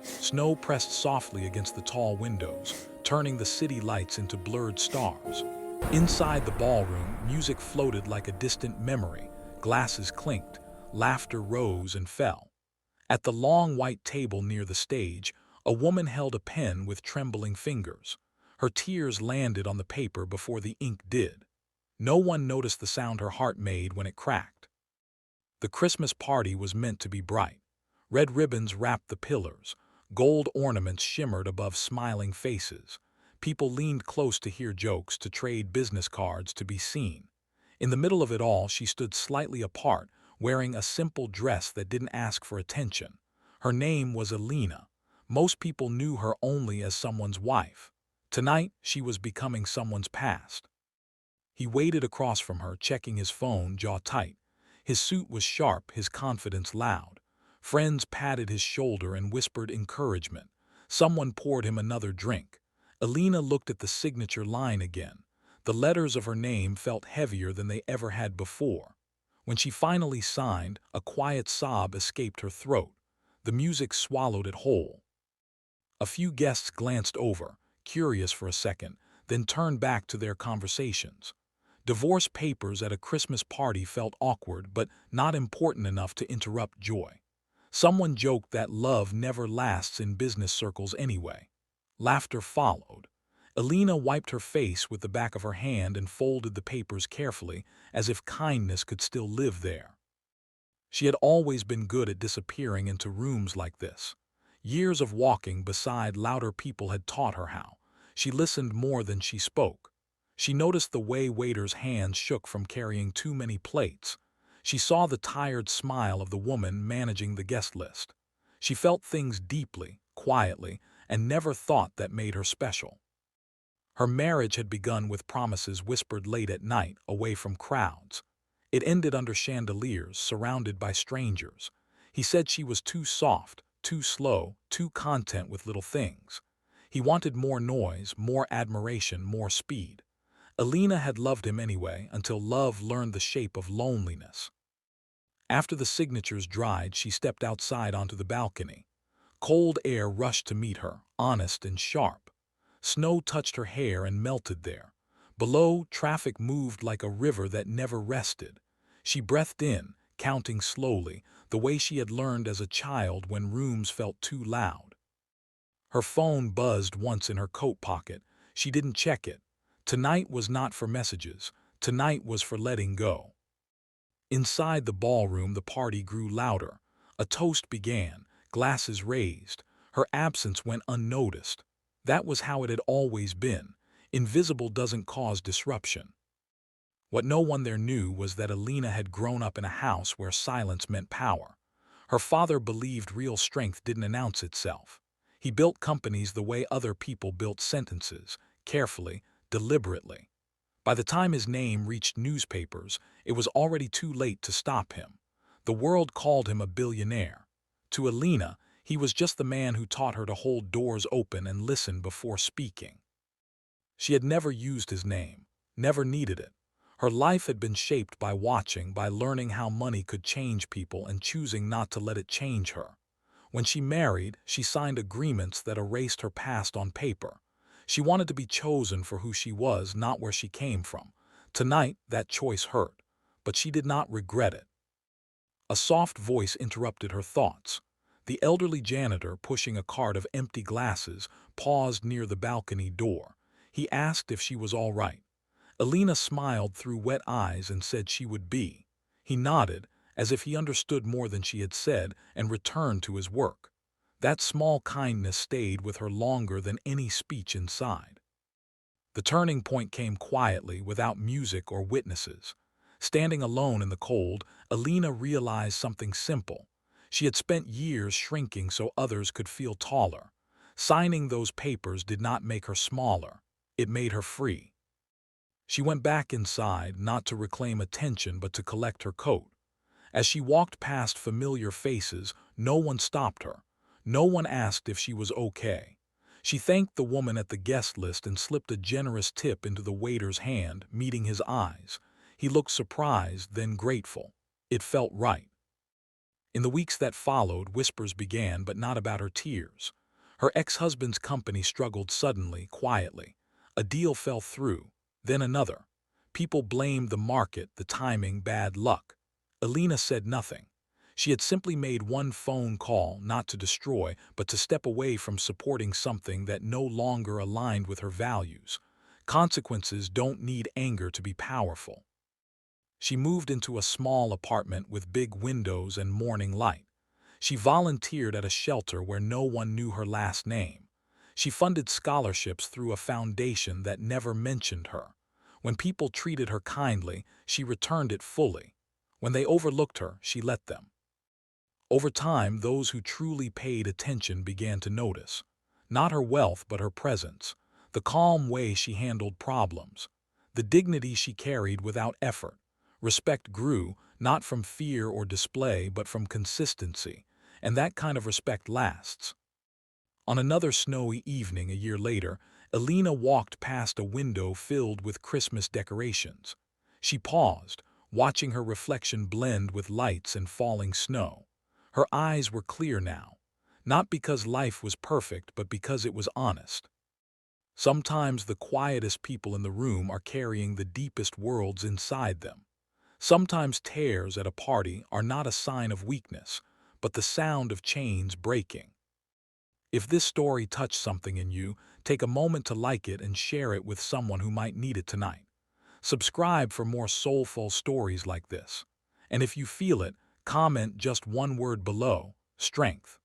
Snow pressed softly against the tall windows, turning the city lights into blurred stars. Inside the ballroom, music floated like a distant memory, glasses clinked, laughter rose and fell. At the long white table near the stage, a woman held a pen with trembling fingers. Her tears landed on the paper before the ink did. No one noticed the sound her heart made when it cracked. The Christmas party was meant to be bright. Red ribbons wrapped the pillars. Gold ornaments shimmered above smiling faces. People leaned close to hear jokes, to trade business cards, to be seen. In the middle of it all, she stood slightly apart, wearing a simple dress that didn't ask for attention. Her name was Alina. Most people knew her only as someone's wife. Tonight, she was becoming someone's past. He waited across from her, checking his phone, jaw tight. His suit was sharp, his confidence loud. Friends patted his shoulder and whispered encouragement. Someone poured him another drink. Alina looked at the signature line again. The letters of her name felt heavier than they ever had before. When she finally signed, a quiet sob escaped her throat. The music swallowed it whole. A few guests glanced over, curious for a second, then turned back to their conversations. Divorce papers at a Christmas party felt awkward, but not important enough to interrupt joy. Someone joked that love never lasts in business circles anyway. Laughter followed. Alina wiped her face with the back of her hand and folded the papers carefully, as if kindness could still live there. She had always been good at disappearing into rooms like this. Years of walking beside louder people had taught her how. She listened more than she spoke. She noticed the way waiters' hands shook from carrying too many plates. She saw the tired smile of the woman managing the guest list. She felt things deeply, quietly, and never thought that made her special. Her marriage had begun with promises whispered late at night, away from crowds. It ended under chandeliers, surrounded by strangers. He said she was too soft, too slow, too content with little things. He wanted more noise, more admiration, more speed. Alina had loved him anyway, until love learned the shape of loneliness. After the signatures dried, she stepped outside onto the balcony. Cold air rushed to meet her, honest and sharp. Snow touched her hair and melted there. Below, traffic moved like a river that never rested. She breathed in, counting slowly, the way she had learned as a child when rooms felt too loud. Her phone buzzed once in her coat pocket. She didn't check it. Tonight was not for messages. Tonight was for letting go. Inside the ballroom, the party grew louder. A toast began, glasses raised. Her absence went unnoticed. That was how it had always been. Invisible doesn't cause disruption. What no one there knew was that Alina had grown up in a house where silence meant power. Her father believed real strength didn't announce itself. He built companies the way other people built sentences, carefully, deliberately. By the time his name reached newspapers, it was already too late to stop him. The world called him a billionaire. To Alina, he was just the man who taught her to hold doors open and listen before speaking. She had never used his name, never needed it. Her life had been shaped by watching, by learning how money could change people and choosing not to let it change her. When she married, she signed agreements that erased her past on paper. She wanted to be chosen for who she was, not where she came from. Tonight, that choice hurt, but she did not regret it. A soft voice interrupted her thoughts. The elderly janitor, pushing a cart of empty glasses, paused near the balcony door. He asked if she was all right. Alina smiled through wet eyes and said she would be. He nodded, as if he understood more than she had said, and returned to his work. That small kindness stayed with her longer than any speech inside. The turning point came quietly, without music or witnesses. Standing alone in the cold, Alina realized something simple. She had spent years shrinking so others could feel taller. Signing those papers did not make her smaller. It made her free. She went back inside, not to reclaim attention but to collect her coat. As she walked past familiar faces, no one stopped her. No one asked if she was okay. She thanked the woman at the guest list and slipped a generous tip into the waiter's hand, meeting his eyes. He looked surprised, then grateful. It felt right. In the weeks that followed, whispers began, but not about her tears. Her ex-husband's company struggled suddenly, quietly. A deal fell through, then another. People blamed the market, the timing, bad luck. Alina said nothing. She had simply made one phone call, not to destroy, but to step away from supporting something that no longer aligned with her values. Consequences don't need anger to be powerful. She moved into a small apartment with big windows and morning light. She volunteered at a shelter where no one knew her last name. She funded scholarships through a foundation that never mentioned her. When people treated her kindly, she returned it fully. When they overlooked her, she let them. Over time, those who truly paid attention began to notice. Not her wealth, but her presence. The calm way she handled problems. The dignity she carried without effort. Respect grew, not from fear or display, but from consistency, and that kind of respect lasts. On another snowy evening a year later, Alina walked past a window filled with Christmas decorations. She paused, watching her reflection blend with lights and falling snow. Her eyes were clear now, not because life was perfect, but because it was honest. Sometimes the quietest people in the room are carrying the deepest worlds inside them. Sometimes tears at a party are not a sign of weakness, but the sound of chains breaking. If this story touched something in you, take a moment to like it and share it with someone who might need it tonight. Subscribe for more soulful stories like this. And if you feel it, comment just one word below: strength.